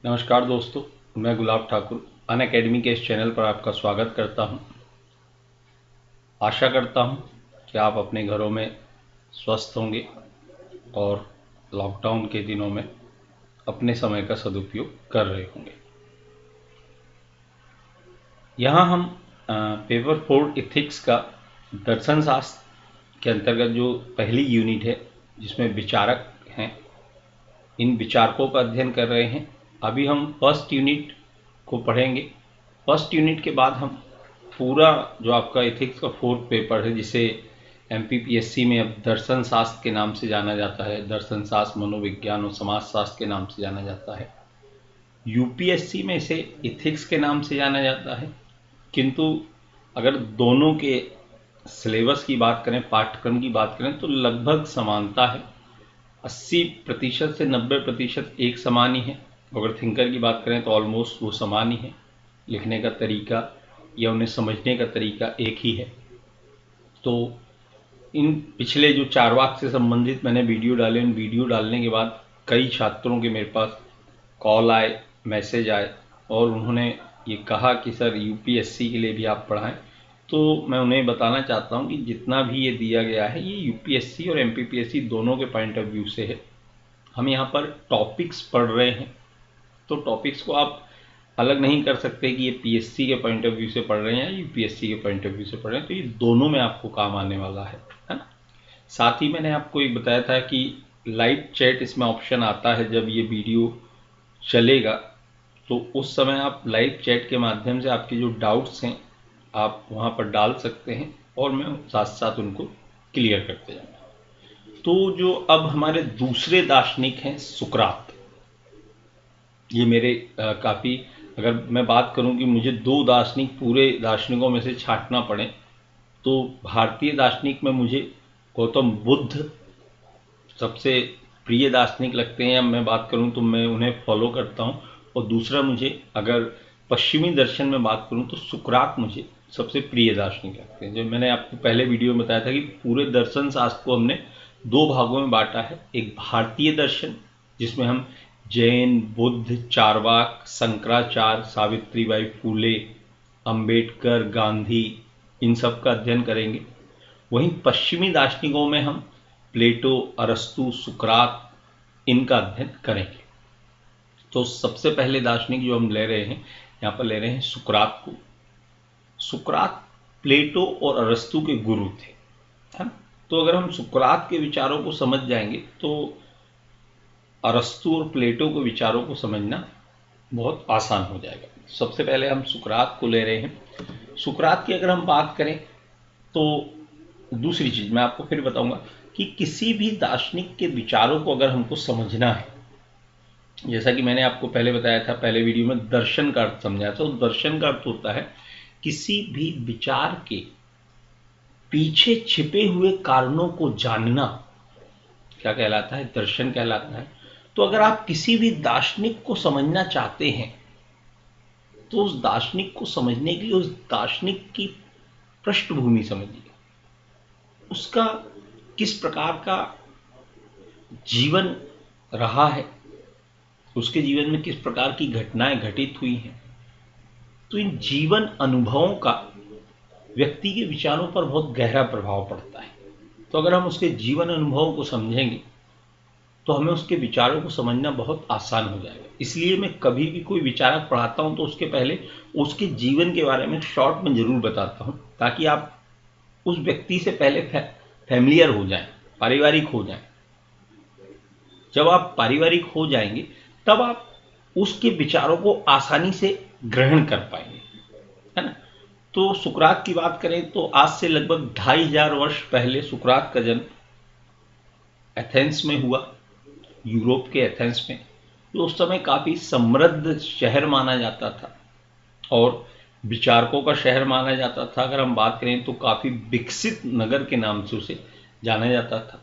नमस्कार दोस्तों, मैं गुलाब ठाकुर अनअकैडमी के इस चैनल पर आपका स्वागत करता हूं। आशा करता हूं कि आप अपने घरों में स्वस्थ होंगे और लॉकडाउन के दिनों में अपने समय का सदुपयोग कर रहे होंगे। यहाँ हम पेपर 4 इथिक्स का दर्शन शास्त्र के अंतर्गत जो पहली यूनिट है जिसमें विचारक हैं, इन विचारकों का अध्ययन कर रहे हैं। अभी हम फर्स्ट यूनिट को पढ़ेंगे। फर्स्ट यूनिट के बाद हम पूरा जो आपका इथिक्स का 4th पेपर है, जिसे एमपीपीएससी में अब दर्शन शास्त्र के नाम से जाना जाता है, दर्शन शास्त्र, मनोविज्ञान और समाज शास्त्र के नाम से जाना जाता है। यूपीएससी में इसे इथिक्स के नाम से जाना जाता है, किंतु अगर दोनों के सिलेबस की बात करें, पाठ्यक्रम की बात करें, तो लगभग समानता है। 80% से 90% एक समान ही है। अगर थिंकर की बात करें तो ऑलमोस्ट वो समान ही है। लिखने का तरीका या उन्हें समझने का तरीका एक ही है। तो इन पिछले जो चारवाक से संबंधित मैंने वीडियो डाले, उन वीडियो डालने के बाद कई छात्रों के मेरे पास कॉल आए, मैसेज आए और उन्होंने ये कहा कि सर यूपीएससी के लिए भी आप पढ़ाएं। तो मैं उन्हें बताना चाहता हूं कि जितना भी ये दिया गया है, ये यूपीएससी और एमपीपीएससी दोनों के पॉइंट ऑफ व्यू से है। हम यहाँ पर टॉपिक्स पढ़ रहे हैं, तो टॉपिक्स को आप अलग नहीं कर सकते कि ये पीएससी के पॉइंट ऑफ व्यू से पढ़ रहे हैं या यूपीएससी के पॉइंट ऑफ व्यू से पढ़ रहे हैं। तो ये दोनों में आपको काम आने वाला है ना। साथ ही मैंने आपको एक बताया था कि लाइव चैट इसमें ऑप्शन आता है। जब ये वीडियो चलेगा तो उस समय आप लाइव चैट के माध्यम से आपके जो डाउट्स हैं आप वहाँ पर डाल सकते हैं और मैं साथ साथ उनको क्लियर करते जाऊँगा। तो जो अब हमारे दूसरे दार्शनिक हैं सुकरात, ये मेरे काफ़ी, अगर मैं बात करूं कि मुझे 2 दार्शनिक पूरे दार्शनिकों में से छांटना पड़े तो भारतीय दार्शनिक में मुझे गौतम बुद्ध सबसे प्रिय दार्शनिक लगते हैं। या मैं बात करूं तो मैं उन्हें फॉलो करता हूं। और दूसरा, मुझे अगर पश्चिमी दर्शन में बात करूं तो सुकरात मुझे सबसे प्रिय दार्शनिक लगते हैं। जो मैंने आपको पहले वीडियो में बताया था कि पूरे दर्शन शास्त्र को हमने 2 भागों में बांटा है। एक भारतीय दर्शन जिसमें हम जैन, बुद्ध, चारवाक, शंकराचार्य, सावित्रीबाई फूले, अंबेडकर, गांधी, इन सब का अध्ययन करेंगे। वहीं पश्चिमी दार्शनिकों में हम प्लेटो, अरस्तु, सुकरात, इनका अध्ययन करेंगे। तो सबसे पहले दार्शनिक जो हम ले रहे हैं, यहाँ पर ले रहे हैं सुकरात को। सुकरात प्लेटो और अरस्तु के गुरु थे, है ना। तो अगर हम सुकरात के विचारों को समझ जाएंगे तो अरस्तु और प्लेटो के विचारों को समझना बहुत आसान हो जाएगा। सबसे पहले हम सुकरात को ले रहे हैं। सुकरात की अगर हम बात करें तो दूसरी चीज मैं आपको फिर बताऊंगा कि किसी भी दार्शनिक के विचारों को अगर हमको समझना है, जैसा कि मैंने आपको पहले बताया था, पहले वीडियो में दर्शन का अर्थ समझाया था। तो दर्शन का अर्थ होता है किसी भी विचार के पीछे छिपे हुए कारणों को जानना। क्या कहलाता है? दर्शन कहलाता है। तो अगर आप किसी भी दार्शनिक को समझना चाहते हैं तो उस दार्शनिक को समझने के लिए उस दार्शनिक की पृष्ठभूमि समझिए, उसका किस प्रकार का जीवन रहा है, उसके जीवन में किस प्रकार की घटनाएं घटित हुई हैं। तो इन जीवन अनुभवों का व्यक्ति के विचारों पर बहुत गहरा प्रभाव पड़ता है। तो अगर हम उसके जीवन अनुभवों को समझेंगे तो हमें उसके विचारों को समझना बहुत आसान हो जाएगा। इसलिए मैं कभी भी कोई विचारक पढ़ाता हूं तो उसके पहले उसके जीवन के बारे में शॉर्ट में जरूर बताता हूं, ताकि आप उस व्यक्ति से पहले फैमिलियर हो जाएं, पारिवारिक हो जाएं। जब आप पारिवारिक हो जाएंगे तब आप उसके विचारों को आसानी से ग्रहण कर पाएंगे, है ना। तो सुकरात की बात करें तो आज से लगभग 2500 वर्ष पहले सुकरात का जन्म एथेंस में हुआ, यूरोप के एथेंस में, जो उस समय काफी समृद्ध शहर माना जाता था और विचारकों का शहर माना जाता था। अगर हम बात करें तो काफी विकसित नगर के नाम से उसे जाना जाता था।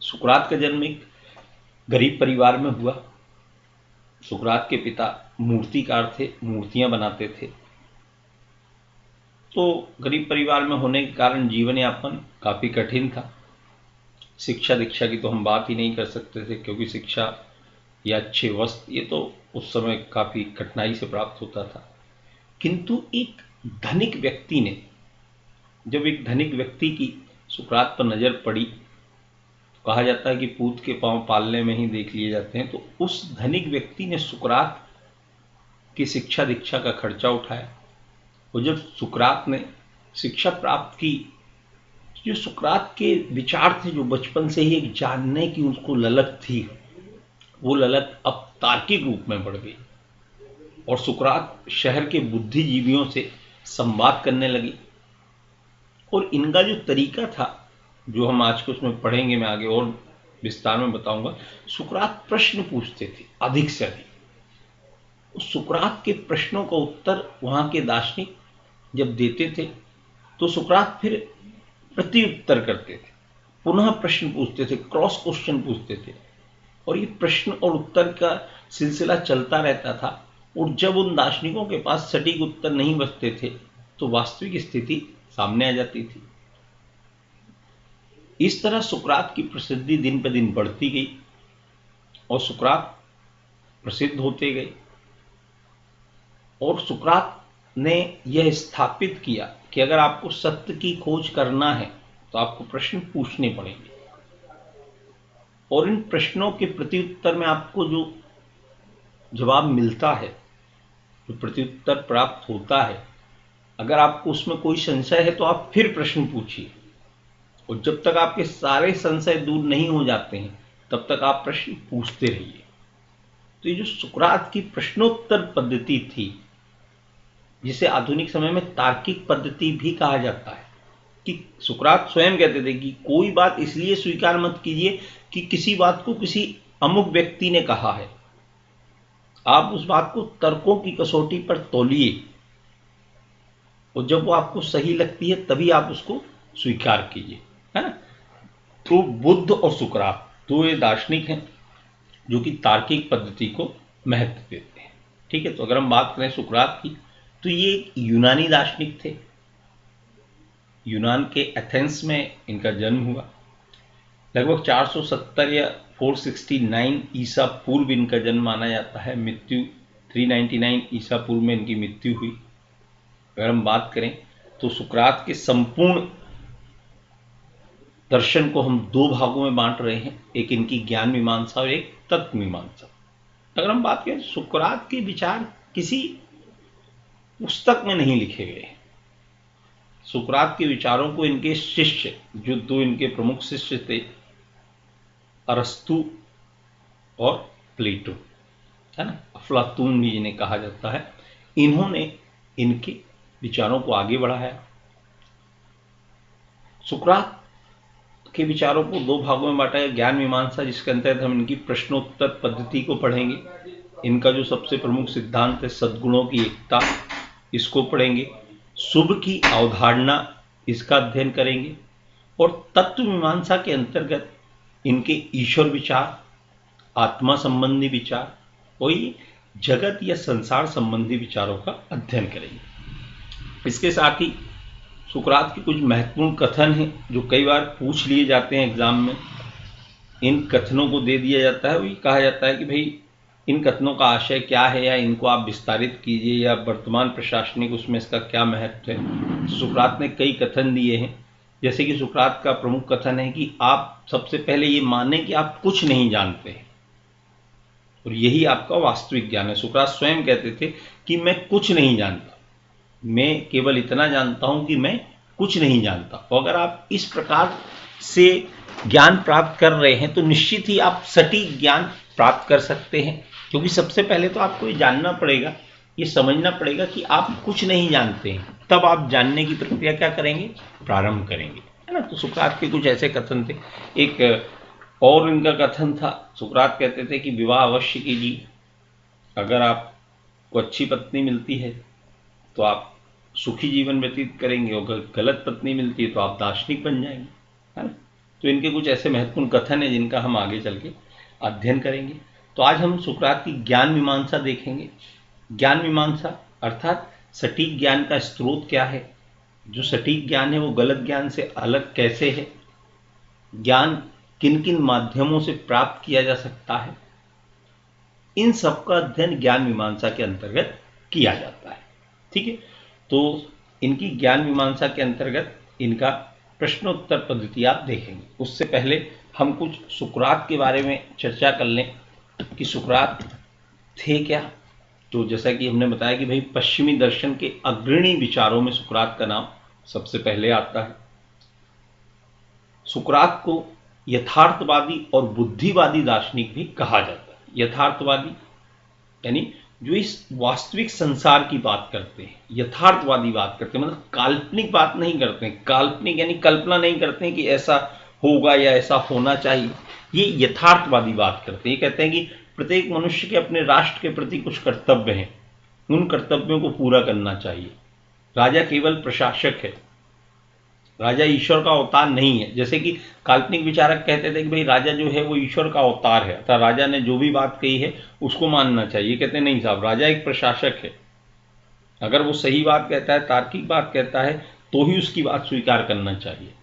सुकरात का जन्म एक गरीब परिवार में हुआ। सुकरात के पिता मूर्तिकार थे, मूर्तियां बनाते थे। तो गरीब परिवार में होने के कारण जीवन यापन काफी कठिन था। शिक्षा दीक्षा की तो हम बात ही नहीं कर सकते थे, क्योंकि शिक्षा या अच्छे वस्त्र ये तो उस समय काफी कठिनाई से प्राप्त होता था। किंतु एक धनिक व्यक्ति ने, जब एक धनिक व्यक्ति की सुकरात पर नजर पड़ी, कहा जाता है कि पूत के पांव पालने में ही देख लिए जाते हैं, तो उस धनिक व्यक्ति ने सुकरात की शिक्षा दीक्षा का खर्चा उठाया। और जब सुकरात ने शिक्षा प्राप्त की, जो सुकरात के विचार थे, जो बचपन से ही एक जानने की उसको ललक थी, वो ललक अब तार्किक रूप में बढ़ गई और सुकरात शहर के बुद्धिजीवियों से संवाद करने लगी। और इनका जो तरीका था, जो हम आज के उसमें पढ़ेंगे, मैं आगे और विस्तार में बताऊंगा। सुकरात प्रश्न पूछते थे अधिक से अधिक। उस सुकरात के प्रश्नों का उत्तर वहां के दार्शनिक जब देते थे तो सुकरात फिर प्रत्युत्तर करते थे, पुनः प्रश्न पूछते थे, क्रॉस क्वेश्चन पूछते थे, और ये प्रश्न और उत्तर का सिलसिला चलता रहता था। और जब उन दार्शनिकों के पास सटीक उत्तर नहीं बचते थे तो वास्तविक स्थिति सामने आ जाती थी। इस तरह सुकरात की प्रसिद्धि दिन पर दिन बढ़ती गई और सुकरात प्रसिद्ध होते गए। और सुकरात ने यह स्थापित किया कि अगर आपको सत्य की खोज करना है तो आपको प्रश्न पूछने पड़ेंगे, और इन प्रश्नों के प्रत्युत्तर में आपको जो जवाब मिलता है, जो प्रत्युत्तर प्राप्त होता है, अगर आपको उसमें कोई संशय है तो आप फिर प्रश्न पूछिए, और जब तक आपके सारे संशय दूर नहीं हो जाते हैं तब तक आप प्रश्न पूछते रहिए। तो ये जो सुकरात की प्रश्नोत्तर पद्धति थी, जिसे आधुनिक समय में तार्किक पद्धति भी कहा जाता है, कि सुकरात स्वयं कहते थे कि कोई बात इसलिए स्वीकार मत कीजिए कि किसी बात को किसी अमुक व्यक्ति ने कहा है, आप उस बात को तर्कों की कसौटी पर तौलिए, और जब वो आपको सही लगती है तभी आप उसको स्वीकार कीजिए, है ना। तो बुद्ध और सुकरात दो ये दार्शनिक हैं जो कि तार्किक पद्धति को महत्व देते हैं। ठीक है, तो अगर हम बात करें सुकरात की, तो ये एक यूनानी दार्शनिक थे। यूनान के एथेंस में इनका जन्म हुआ। लगभग 470 या 469 ईसा पूर्व इनका जन्म माना जाता है। मृत्यु 399 ईसा पूर्व में इनकी मृत्यु हुई। अगर हम बात करें तो सुकरात के संपूर्ण दर्शन को हम दो भागों में बांट रहे हैं, एक इनकी ज्ञान मीमांसा और एक तत्व मीमांसा। अगर हम बात करें, सुकरात के विचार किसी पुस्तक में नहीं लिखे गए। सुकरात के विचारों को इनके शिष्य, जो दो इनके प्रमुख शिष्य थे, अरस्तु और प्लेटो, है ना, अफलातून भी जिन्हें कहा जाता है, इन्होंने इनके विचारों को आगे बढ़ाया। सुकरात के विचारों को दो भागों में बांटा है। ज्ञान मीमांसा, जिसके अंतर्गत हम इनकी प्रश्नोत्तर पद्धति को पढ़ेंगे। इनका जो सबसे प्रमुख सिद्धांत है सद्गुणों की एकता, इसको पढ़ेंगे। शुभ की अवधारणा, इसका अध्ययन करेंगे। और तत्व मीमांसा के अंतर्गत इनके ईश्वर विचार, आत्मा संबंधी विचार और ये जगत या संसार संबंधी विचारों का अध्ययन करेंगे। इसके साथ ही सुकरात के कुछ महत्वपूर्ण कथन हैं जो कई बार पूछ लिए जाते हैं एग्जाम में। इन कथनों को दे दिया जाता है, वही कहा जाता है कि भाई इन कथनों का आशय क्या है, या इनको आप विस्तारित कीजिए, या वर्तमान प्रशासनिक उसमें इसका क्या महत्व है। तो सुकरात ने कई कथन दिए हैं। जैसे कि सुकरात का प्रमुख कथन है कि आप सबसे पहले ये माने कि आप कुछ नहीं जानते हैं, और यही आपका वास्तविक ज्ञान है। सुकरात स्वयं कहते थे कि मैं कुछ नहीं जानता, मैं केवल इतना जानता हूं कि मैं कुछ नहीं जानता। और अगर आप इस प्रकार से ज्ञान प्राप्त कर रहे हैं तो निश्चित ही आप सटीक ज्ञान प्राप्त कर सकते हैं, क्योंकि सबसे पहले तो आपको ये जानना पड़ेगा, ये समझना पड़ेगा कि आप कुछ नहीं जानते हैं, तब आप जानने की प्रक्रिया क्या करेंगे, प्रारंभ करेंगे, है ना। तो सुकरात के कुछ ऐसे कथन थे। एक और इनका कथन था, सुकरात कहते थे कि विवाह अवश्य कीजिए। अगर आपको अच्छी पत्नी मिलती है तो आप सुखी जीवन व्यतीत करेंगे, और गलत पत्नी मिलती है तो आप दार्शनिक बन जाएंगे, है ना। तो इनके कुछ ऐसे महत्वपूर्ण कथन हैं जिनका हम आगे चल के अध्ययन करेंगे। तो आज हम सुकरात की ज्ञान मीमांसा देखेंगे। ज्ञान मीमांसा अर्थात सटीक ज्ञान का स्रोत क्या है, जो सटीक ज्ञान है वो गलत ज्ञान से अलग कैसे है, ज्ञान किन किन माध्यमों से प्राप्त किया जा सकता है, इन सब का अध्ययन ज्ञान मीमांसा के अंतर्गत किया जाता है। ठीक है, तो इनकी ज्ञान मीमांसा के अंतर्गत इनका प्रश्नोत्तर पद्धति आप देखेंगे। उससे पहले हम कुछ सुकरात के बारे में चर्चा कर लें कि सुकरात थे क्या। तो जैसा कि हमने बताया कि भाई पश्चिमी दर्शन के अग्रणी विचारों में सुकरात का नाम सबसे पहले आता है। सुकरात को यथार्थवादी और बुद्धिवादी दार्शनिक भी कहा जाता है। यथार्थवादी यानी जो इस वास्तविक संसार की बात करते हैं, यथार्थवादी बात करते हैं, मतलब काल्पनिक बात नहीं करते हैं। काल्पनिक यानी कल्पना नहीं करते हैं कि ऐसा होगा या ऐसा होना चाहिए। ये यथार्थवादी बात करते हैं। ये कहते हैं कि प्रत्येक मनुष्य के अपने राष्ट्र के प्रति कुछ कर्तव्य हैं, उन कर्तव्यों को पूरा करना चाहिए। राजा केवल प्रशासक है, राजा ईश्वर का अवतार नहीं है। जैसे कि काल्पनिक विचारक कहते थे कि भाई राजा जो है वो ईश्वर का अवतार है, अर्थात राजा ने जो भी बात कही है उसको मानना चाहिए। कहते नहीं साहब, राजा एक प्रशासक है, अगर वो सही बात कहता है, तार्किक बात कहता है, तो ही उसकी बात स्वीकार करना चाहिए।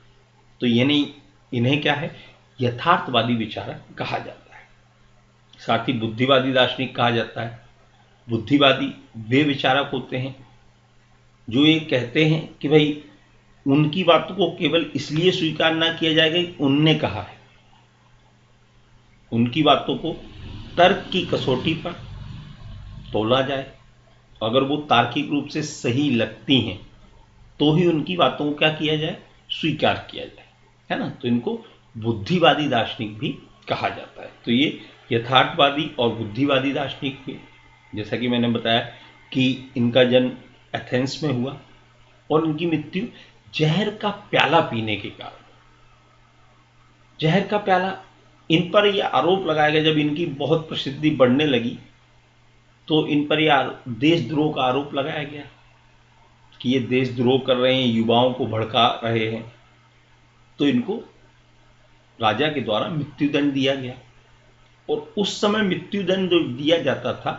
तो ये नहीं, इन्हें क्या है, यथार्थवादी विचारक कहा जाता है। साथ ही बुद्धिवादी दार्शनिक कहा जाता है। बुद्धिवादी वे विचारक होते हैं जो ये कहते हैं कि भाई उनकी बातों को केवल इसलिए स्वीकार ना किया जाएगा कि उनने कहा है, उनकी बातों को तर्क की कसौटी पर तोला जाए। अगर वो तार्किक रूप से सही लगती हैं तो ही उनकी बातों को क्या किया जाए, स्वीकार किया जाए, है ना। तो इनको बुद्धिवादी दार्शनिक भी कहा जाता है। तो ये यथार्थवादी और बुद्धिवादी दार्शनिक भी, जैसा कि मैंने बताया कि इनका जन्म एथेंस में हुआ और इनकी मृत्यु जहर का प्याला पीने के कारण। जहर का प्याला, इन पर यह आरोप लगाया गया जब इनकी बहुत प्रसिद्धि बढ़ने लगी, तो इन पर यह देशद्रोह का आरोप लगाया गया कि ये देशद्रोह कर रहे हैं, युवाओं को भड़का रहे हैं। तो इनको राजा के द्वारा मृत्युदंड दिया गया। और उस समय मृत्युदंड जो दिया जाता था,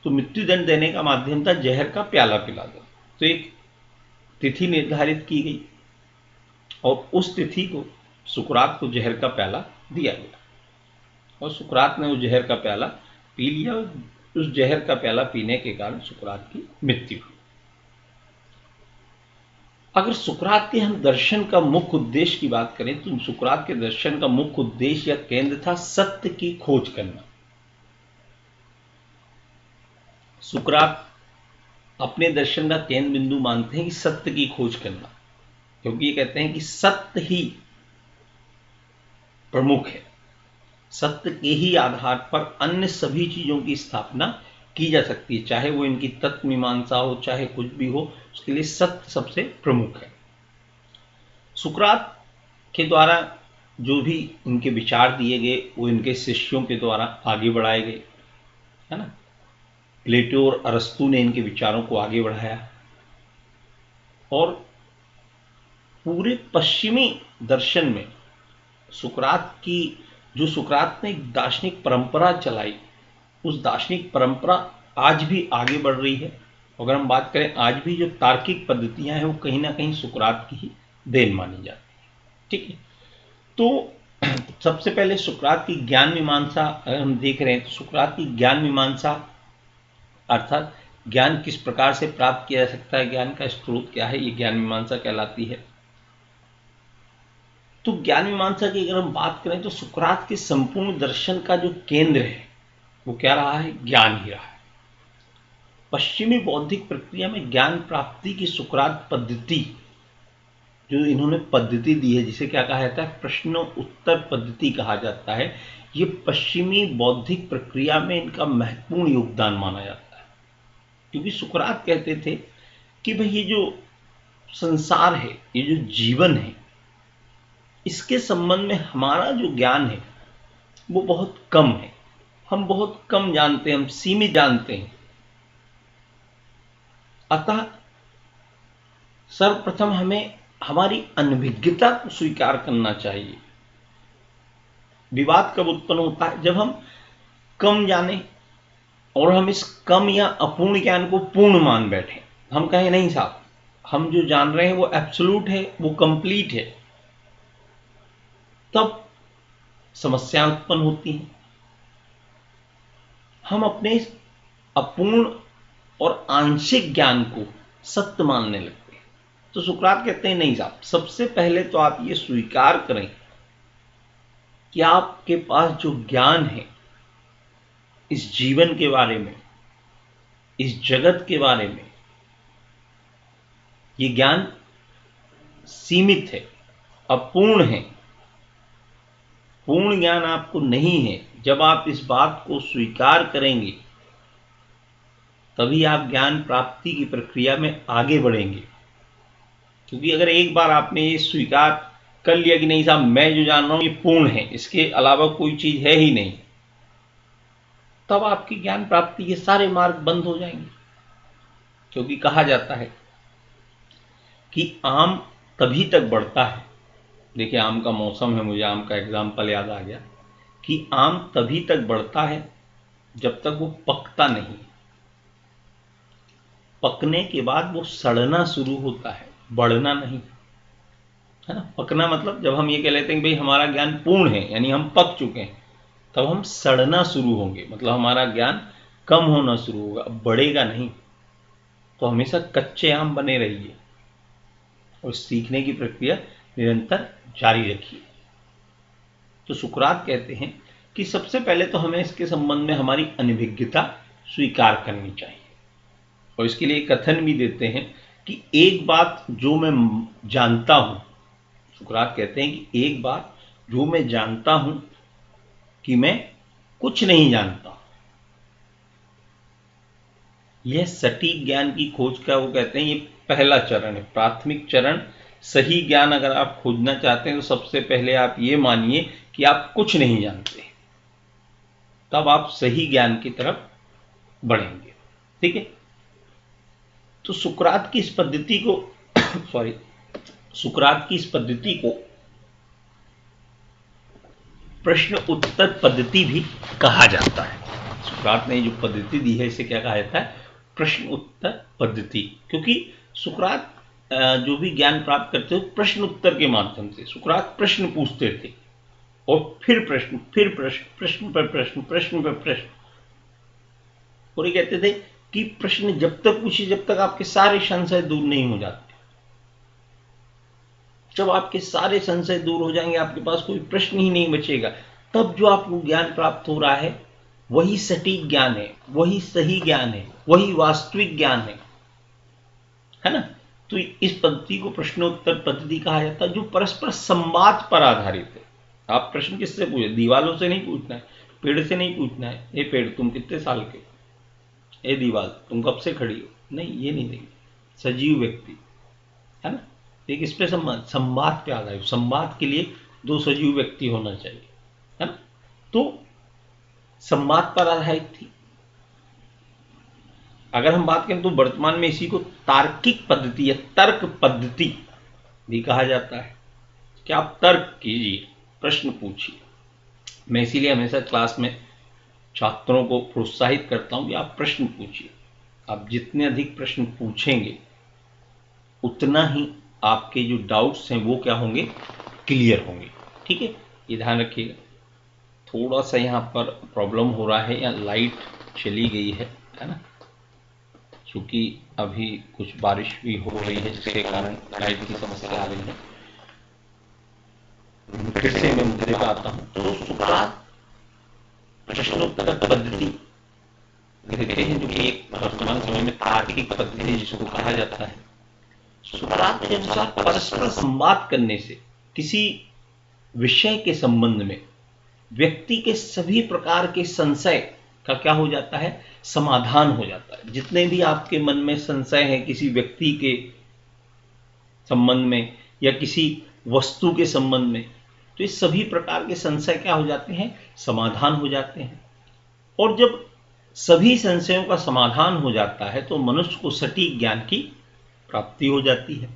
तो मृत्युदंड देने का माध्यम था जहर का प्याला पिला दो। तो एक तिथि निर्धारित की गई और उस तिथि को सुकरात को जहर का प्याला दिया गया और सुकरात ने उस जहर का प्याला पी लिया। उस जहर का प्याला पीने के कारण सुकरात की मृत्यु हुई। अगर सुकरात के हम दर्शन का मुख्य उद्देश्य की बात करें तो सुकरात के दर्शन का मुख्य उद्देश्य या केंद्र था सत्य की खोज करना। सुकरात अपने दर्शन का केंद्र बिंदु मानते हैं कि सत्य की खोज करना, क्योंकि ये कहते हैं कि सत्य ही प्रमुख है, सत्य के ही आधार पर अन्य सभी चीजों की स्थापना की जा सकती है, चाहे वो इनकी तत्व मीमांसा हो, चाहे कुछ भी हो, उसके लिए सत्य सबसे प्रमुख है। सुकरात के द्वारा जो भी इनके विचार दिए गए वो इनके शिष्यों के द्वारा आगे बढ़ाए गए, है ना। प्लेटो और अरस्तु ने इनके विचारों को आगे बढ़ाया और पूरे पश्चिमी दर्शन में सुकरात ने एक दार्शनिक परंपरा चलाई, उस दार्शनिक परंपरा आज भी आगे बढ़ रही है। अगर हम बात करें, आज भी जो तार्किक पद्धतियां हैं वो कहीं ना कहीं सुकरात की ही देन मानी जाती है। ठीक है, तो सबसे पहले सुकरात की ज्ञान मीमांसा अगर हम देख रहे हैं तो सुकरात की ज्ञान मीमांसा अर्थात ज्ञान किस प्रकार से प्राप्त किया जा सकता है, ज्ञान का स्रोत क्या है, ये ज्ञान मीमांसा कहलाती है। तो ज्ञान मीमांसा की अगर हम बात करें तो सुकरात के संपूर्ण दर्शन का जो केंद्र है वो क्या रहा है, ज्ञान ही रहा है। पश्चिमी बौद्धिक प्रक्रिया में ज्ञान प्राप्ति की सुकरात पद्धति, जो इन्होंने पद्धति दी है, जिसे क्या कहा जाता है, प्रश्न उत्तर पद्धति कहा जाता है, ये पश्चिमी बौद्धिक प्रक्रिया में इनका महत्वपूर्ण योगदान माना जाता है। क्योंकि सुकरात कहते थे कि भाई ये जो संसार है, ये जो जीवन है, इसके संबंध में हमारा जो ज्ञान है वो बहुत कम है, हम बहुत कम जानते हैं, हम सीमित जानते हैं। अतः सर्वप्रथम हमें हमारी अनभिज्ञता को स्वीकार करना चाहिए। विवाद कब उत्पन्न होता है, जब हम कम जाने और हम इस कम या अपूर्ण ज्ञान को पूर्ण मान बैठे। हम कहें नहीं साहब, हम जो जान रहे हैं वो एब्सोल्यूट है, वो कंप्लीट है, तब समस्याएं उत्पन्न होती हैं। हम अपने अपूर्ण और आंशिक ज्ञान को सत्य मानने लगते हैं। तो सुकरात कहते हैं नहीं साहब, सबसे पहले तो आप ये स्वीकार करें कि आपके पास जो ज्ञान है इस जीवन के बारे में, इस जगत के बारे में, ये ज्ञान सीमित है, अपूर्ण है, पूर्ण ज्ञान आपको नहीं है। जब आप इस बात को स्वीकार करेंगे तभी आप ज्ञान प्राप्ति की प्रक्रिया में आगे बढ़ेंगे। क्योंकि अगर एक बार आपने ये स्वीकार कर लिया कि नहीं साहब मैं जो जान रहा हूं ये पूर्ण है, इसके अलावा कोई चीज है ही नहीं, तब आपकी ज्ञान प्राप्ति के सारे मार्ग बंद हो जाएंगे। क्योंकि कहा जाता है कि आम तभी तक बढ़ता है, देखिए आम का मौसम है, मुझे आम का एग्जाम्पल याद आ गया कि आम तभी तक बढ़ता है जब तक वो पकता नहीं। पकने के बाद वो सड़ना शुरू होता है, बढ़ना नहीं, है ना। पकना मतलब जब हम ये कह लेते हैं कि भाई हमारा ज्ञान पूर्ण है, यानी हम पक चुके हैं, तब हम सड़ना शुरू होंगे, मतलब हमारा ज्ञान कम होना शुरू होगा, अब बढ़ेगा नहीं। तो हमेशा कच्चे आम बने रहिए और सीखने की प्रक्रिया निरंतर जारी रखिए। तो सुकरात कहते हैं कि सबसे पहले तो हमें इसके संबंध में हमारी अनभिज्ञता स्वीकार करनी चाहिए, और इसके लिए कथन भी देते हैं कि एक बात जो मैं जानता हूं, सुकरात कहते हैं कि एक बात जो मैं जानता हूं कि मैं कुछ नहीं जानता, यह सटीक ज्ञान की खोज का वो कहते हैं ये पहला चरण है, प्राथमिक चरण। सही ज्ञान अगर आप खोजना चाहते हैं तो सबसे पहले आप ये मानिए कि आप कुछ नहीं जानते, तब आप सही ज्ञान की तरफ बढ़ेंगे। ठीक है। तो सुकरात की इस पद्धति को सुकरात की इस पद्धति को प्रश्न उत्तर पद्धति भी कहा जाता है। सुकरात ने जो पद्धति दी है इसे क्या कहा जाता है? प्रश्न उत्तर पद्धति। क्योंकि सुकरात जो भी ज्ञान प्राप्त करते थे प्रश्न उत्तर के माध्यम से, सुकरात प्रश्न पूछते थे और फिर प्रश्न, फिर प्रश्न, प्रश्न पर प्रश्न, प्रश्न पर प्रश्न। और ये कहते थे कि प्रश्न जब तक पूछिए जब तक आपके सारे संशय दूर नहीं हो जाते। जब आपके सारे संशय दूर हो जाएंगे, आपके पास कोई प्रश्न ही नहीं बचेगा, तब जो आपको ज्ञान प्राप्त हो रहा है वही सटीक ज्ञान है, वही सही ज्ञान है, वही वास्तविक ज्ञान है ना। तो इस पद्धति को प्रश्नोत्तर पद्धति कहा जाता है, जो परस्पर संवाद पर आधारित है। आप प्रश्न किससे पूछे? दीवालों से नहीं पूछना है, पेड़ से नहीं पूछना है, ये पेड़ तुम कितने साल के, ये दीवाल तुम कब से खड़ी हो, नहीं, ये नहीं देंगे। सजीव व्यक्ति, है ना। एक इस पे संवाद पे आधारित, संवाद के लिए दो सजीव व्यक्ति होना चाहिए, है ना। तो संवाद पर आधारित थी। अगर हम बात करें तो वर्तमान में इसी को तार्किक पद्धति या तर्क पद्धति भी कहा जाता है कि आप तर्क कीजिए, प्रश्न पूछिए। मैं इसीलिए हमेशा क्लास में छात्रों को प्रोत्साहित करता हूं कि आप प्रश्न पूछिए। आप जितने अधिक प्रश्न पूछेंगे उतना ही आपके जो डाउट्स हैं वो क्या होंगे? क्लियर होंगे। ठीक है, ये ध्यान रखिएगा। थोड़ा सा यहाँ पर प्रॉब्लम हो रहा है, या लाइट चली गई है ना, क्योंकि अभी कुछ बारिश भी हो रही है जिसके कारण लाइट की समस्या आ रही है। फिर से मैं मुद्दे पर आता हूं। तो सुकरात प्रश्नोत्तर पद्धति देते हैं, जो कि एक वर्तमान समय में तार्किक पद्धति जिसको कहा जाता है। सुकरात के अनुसार परस्पर संवाद करने से किसी विषय के संबंध में व्यक्ति के सभी प्रकार के संशय का क्या हो जाता है? समाधान हो जाता है। जितने भी आपके मन में संशय हैं किसी व्यक्ति के संबंध में या किसी वस्तु के संबंध में, तो इस सभी प्रकार के संशय क्या हो जाते हैं? समाधान हो जाते हैं। और जब सभी संशयों का समाधान हो जाता है तो मनुष्य को सटीक ज्ञान की प्राप्ति हो जाती है।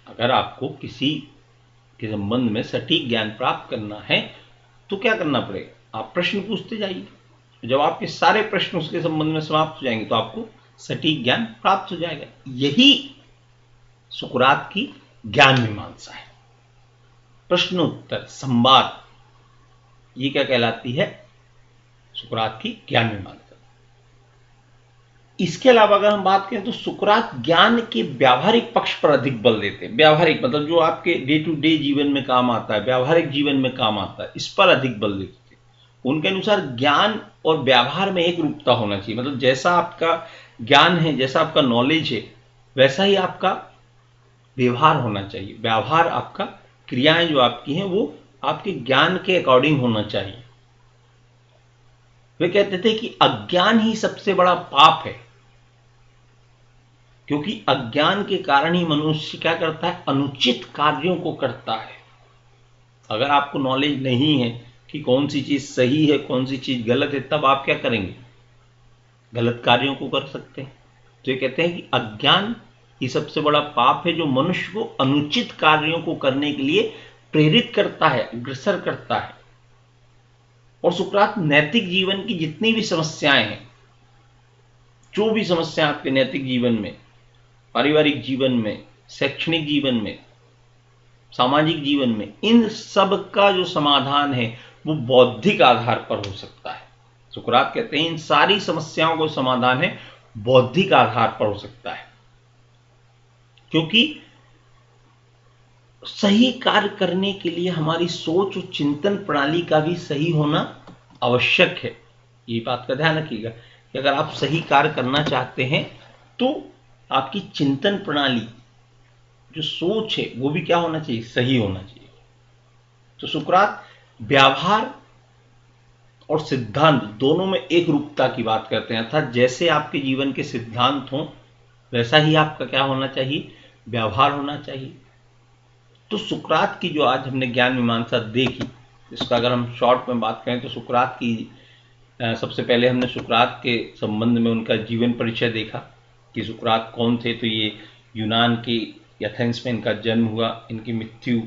अगर आपको किसी के संबंध में सटीक ज्ञान प्राप्त करना है तो क्या करना पड़ेगा? आप प्रश्न पूछते जाइए। जब आपके सारे प्रश्न उसके संबंध में समाप्त हो जाएंगे तो आपको सटीक ज्ञान प्राप्त हो जाएगा। यही सुकरात की ज्ञान मीमांसा है। प्रश्नोत्तर संवाद, ये क्या कहलाती है? सुकरात की ज्ञान मीमांसा। इसके अलावा अगर हम बात करें तो सुकरात ज्ञान के व्यावहारिक पक्ष पर अधिक बल देते हैं। व्यावहारिक मतलब जो आपके डे टू डे जीवन में काम आता है, व्यावहारिक जीवन में काम आता है, इस पर अधिक बल देते थे। उनके अनुसार ज्ञान और व्यवहार में एक रूपता होना चाहिए। मतलब जैसा आपका ज्ञान है, जैसा आपका नॉलेज है, वैसा ही आपका व्यवहार होना चाहिए। व्यवहार आपका, क्रियाएं जो आपकी हैं वो आपके ज्ञान के अकॉर्डिंग होना चाहिए। वे कहते थे कि अज्ञान ही सबसे बड़ा पाप है, क्योंकि अज्ञान के कारण ही मनुष्य क्या करता है, अनुचित कार्यों को करता है। अगर आपको नॉलेज नहीं है कि कौन सी चीज सही है, कौन सी चीज गलत है, तब आप क्या करेंगे, गलत कार्यों को कर सकते हैं। तो ये कहते हैं कि अज्ञान ही सबसे बड़ा पाप है जो मनुष्य को अनुचित कार्यों को करने के लिए प्रेरित करता है, अग्रसर करता है। और सुकरात नैतिक जीवन की जितनी भी समस्याएं हैं, जो भी समस्या आपके नैतिक जीवन में, पारिवारिक जीवन में, शैक्षणिक जीवन में, सामाजिक जीवन में, इन सब का जो समाधान है वो बौद्धिक आधार पर हो सकता है। सुकरात कहते हैं इन सारी समस्याओं का समाधान है बौद्धिक आधार पर हो सकता है, क्योंकि सही कार्य करने के लिए हमारी सोच और चिंतन प्रणाली का भी सही होना आवश्यक है। ये बात का ध्यान रखिएगा कि अगर आप सही कार्य करना चाहते हैं तो आपकी चिंतन प्रणाली, जो सोच है, वो भी क्या होना चाहिए, सही होना चाहिए। तो सुकरात व्यवहार और सिद्धांत दोनों में एक रूपता की बात करते हैं, अर्थात जैसे आपके जीवन के सिद्धांत हों वैसा ही आपका क्या होना चाहिए, व्यवहार होना चाहिए। तो सुकरात की जो आज हमने ज्ञान मीमांसा देखी, इसका अगर हम शॉर्ट में बात करें तो सुकरात की सबसे पहले हमने सुकरात के संबंध में उनका जीवन परिचय देखा कि सुकरात कौन थे। तो ये यूनान के एथेंस में इनका जन्म हुआ, इनकी मृत्यु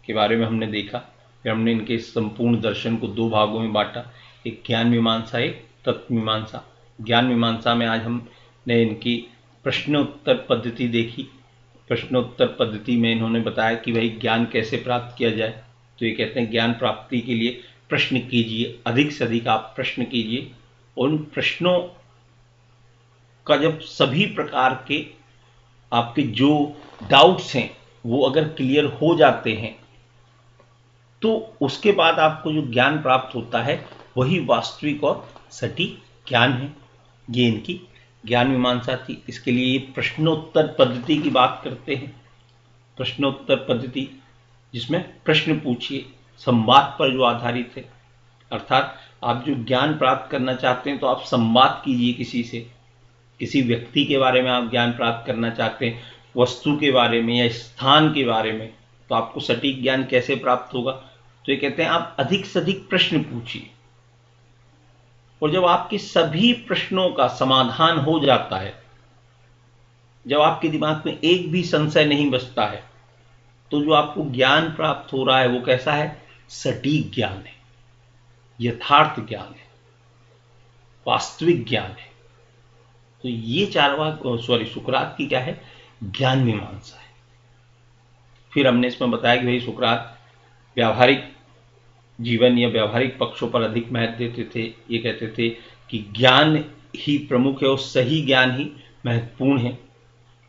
के बारे में हमने देखा। फिर हमने इनके संपूर्ण दर्शन को दो भागों में बांटा, एक ज्ञान मीमांसा, एक तत्व मीमांसा। ज्ञान मीमांसा में आज हमने इनकी प्रश्नोत्तर पद्धति देखी। प्रश्नोत्तर पद्धति में इन्होंने बताया कि भाई ज्ञान कैसे प्राप्त किया जाए। तो ये कहते हैं ज्ञान प्राप्ति के लिए प्रश्न कीजिए, अधिक से अधिक आप प्रश्न कीजिए। उन प्रश्नों का जब सभी प्रकार के आपके जो डाउट्स हैं वो अगर क्लियर हो जाते हैं तो उसके बाद आपको जो ज्ञान प्राप्त होता है वही वास्तविक और सटीक ज्ञान है। ये इनकी ज्ञान मीमांसा थी। इसके लिए ये प्रश्नोत्तर पद्धति की बात करते हैं। प्रश्नोत्तर पद्धति जिसमें प्रश्न पूछिए, संवाद पर जो आधारित है। अर्थात आप जो ज्ञान प्राप्त करना चाहते हैं तो आप संवाद कीजिए किसी से, किसी व्यक्ति के बारे में आप ज्ञान प्राप्त करना चाहते हैं, वस्तु के बारे में या स्थान के बारे में, तो आपको सटीक ज्ञान कैसे प्राप्त होगा। तो ये कहते हैं आप अधिक से अधिक प्रश्न पूछिए, और जब आपके सभी प्रश्नों का समाधान हो जाता है, जब आपके दिमाग में एक भी संशय नहीं बचता है, तो जो आपको ज्ञान प्राप्त हो रहा है वो कैसा है, सटीक ज्ञान है, यथार्थ ज्ञान है, वास्तविक ज्ञान है। तो ये सुकरात की क्या है, ज्ञान मीमांसा है। फिर हमने इसमें बताया कि भाई सुकरात व्यावहारिक जीवन या व्यावहारिक पक्षों पर अधिक महत्व देते थे। ये कहते थे कि ज्ञान ही प्रमुख है और सही ज्ञान ही महत्वपूर्ण है,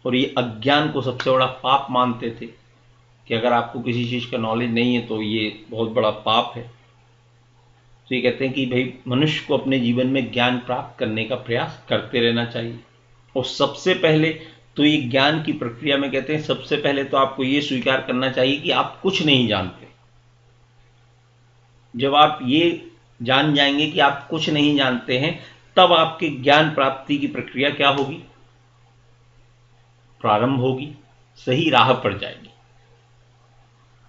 और ये अज्ञान को सबसे बड़ा पाप मानते थे कि अगर आपको किसी चीज़ का नॉलेज नहीं है तो ये बहुत बड़ा पाप है। तो ये कहते हैं कि भाई मनुष्य को अपने जीवन में ज्ञान प्राप्त करने का प्रयास करते रहना चाहिए। और सबसे पहले तो ये ज्ञान की प्रक्रिया में कहते हैं सबसे पहले तो आपको ये स्वीकार करना चाहिए कि आप कुछ नहीं जानते। जब आप ये जान जाएंगे कि आप कुछ नहीं जानते हैं, तब आपके ज्ञान प्राप्ति की प्रक्रिया क्या होगी, प्रारंभ होगी, सही राह पर जाएगी।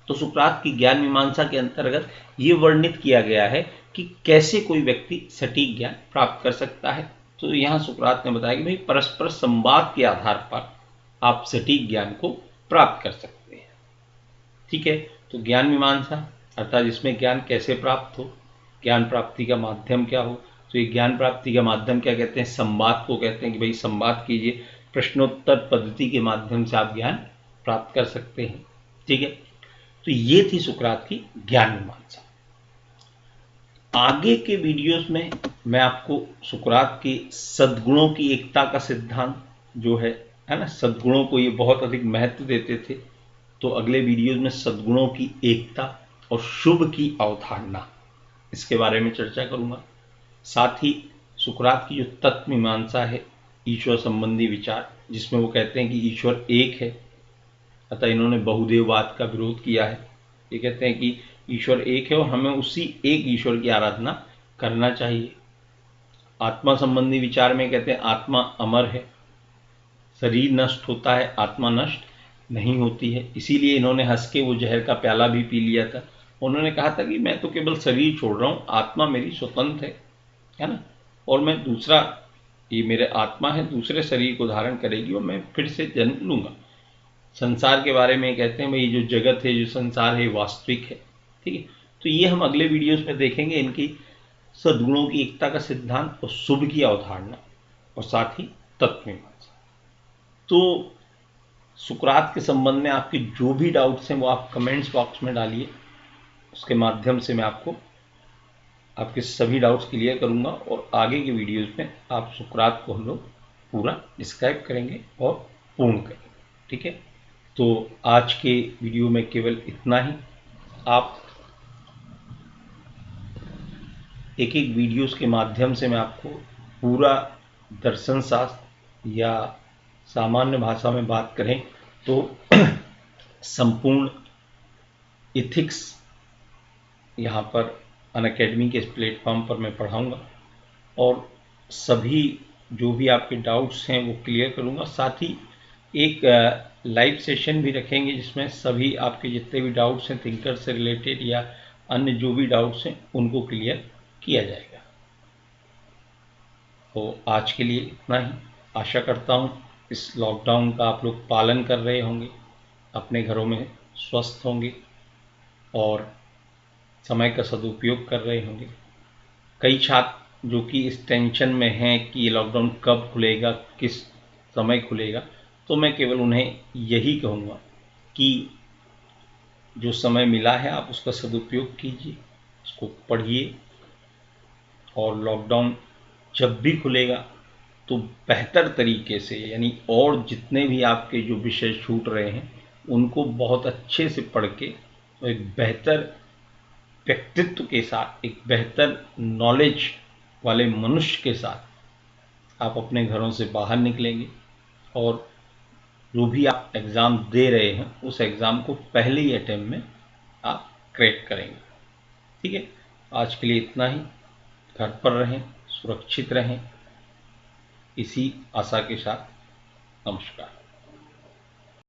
तो सुकरात की ज्ञान मीमांसा के अंतर्गत ये वर्णित किया गया है कि कैसे कोई व्यक्ति सटीक ज्ञान प्राप्त कर सकता है। तो यहां सुकरात ने बताया कि भाई परस्पर संवाद के आधार पर आप सटीक ज्ञान को प्राप्त कर सकते हैं। ठीक है, तो ज्ञान मीमांसा अर्थात इसमें ज्ञान कैसे प्राप्त हो, ज्ञान प्राप्ति का माध्यम क्या हो। तो ये ज्ञान प्राप्ति का माध्यम क्या कहते हैं, संवाद को कहते हैं कि भाई संवाद कीजिए, प्रश्नोत्तर पद्धति के माध्यम से आप ज्ञान प्राप्त कर सकते हैं। ठीक है, तो ये थी सुकरात की ज्ञान मीमांसा। आगे के वीडियोस में मैं आपको सुकरात के सद्गुणों की एकता का सिद्धांत जो है ना, सद्गुणों को ये बहुत अधिक महत्व देते थे, तो अगले वीडियोस में सद्गुणों की एकता और शुभ की अवधारणा, इसके बारे में चर्चा करूंगा। साथ ही सुकरात की जो तत्व मीमांसा है, ईश्वर संबंधी विचार, जिसमें वो कहते हैं कि ईश्वर एक है, अतः इन्होंने बहुदेववाद का विरोध किया है। ये कहते हैं कि ईश्वर एक है और हमें उसी एक ईश्वर की आराधना करना चाहिए। आत्मा संबंधी विचार में कहते हैं आत्मा अमर है, शरीर नष्ट होता है, आत्मा नष्ट नहीं होती है। इसीलिए इन्होंने हंस के वो जहर का प्याला भी पी लिया था। उन्होंने कहा था कि मैं तो केवल शरीर छोड़ रहा हूँ, आत्मा मेरी स्वतंत्र है ना, और मैं दूसरा, ये मेरे आत्मा है, दूसरे शरीर को धारण करेगी और मैं फिर से जन्म लूंगा। संसार के बारे में कहते हैं भाई जो जगत है, जो संसार है, वास्तविक है। ठीक है, तो ये हम अगले वीडियोस में देखेंगे, इनकी सद्गुणों की एकता का सिद्धांत और शुभ की अवधारणा और साथ ही तत्वमीमांसा। तो सुकरात के संबंध में आपके जो भी डाउट्स हैं वो आप कमेंट्स बॉक्स में डालिए, उसके माध्यम से मैं आपको आपके सभी डाउट्स क्लियर करूंगा और आगे के वीडियोस में आप सुकरात को हम लोग पूरा डिस्क्राइब करेंगे और पूर्ण करेंगे। ठीक है, तो आज के वीडियो में केवल इतना ही। आप एक एक वीडियोस के माध्यम से मैं आपको पूरा दर्शन शास्त्र, या सामान्य भाषा में बात करें तो संपूर्ण इथिक्स यहाँ पर अनअकैडमी के इस प्लेटफॉर्म पर मैं पढ़ाऊँगा और सभी जो भी आपके डाउट्स हैं वो क्लियर करूँगा। साथ ही एक लाइव सेशन भी रखेंगे जिसमें सभी आपके जितने भी डाउट्स हैं थिंकर से रिलेटेड या अन्य जो भी डाउट्स हैं उनको क्लियर किया जाएगा। तो आज के लिए इतना ही। आशा करता हूँ इस लॉकडाउन का आप लोग पालन कर रहे होंगे, अपने घरों में स्वस्थ होंगे और समय का सदुपयोग कर रहे होंगे। कई छात्र जो कि इस टेंशन में हैं कि ये लॉकडाउन कब खुलेगा, किस समय खुलेगा, तो मैं केवल उन्हें यही कहूँगा कि जो समय मिला है आप उसका सदुपयोग कीजिए, उसको पढ़िए और लॉकडाउन जब भी खुलेगा तो बेहतर तरीके से, यानी और जितने भी आपके जो विषय छूट रहे हैं उनको बहुत अच्छे से पढ़ के तो एक बेहतर व्यक्तित्व के साथ, एक बेहतर नॉलेज वाले मनुष्य के साथ आप अपने घरों से बाहर निकलेंगे और जो भी आप एग्ज़ाम दे रहे हैं उस एग्ज़ाम को पहले ही अटेम्प्ट में आप क्रैक करेंगे। ठीक है, आज के लिए इतना ही। घर पर रहें, सुरक्षित रहें, इसी आशा के साथ नमस्कार।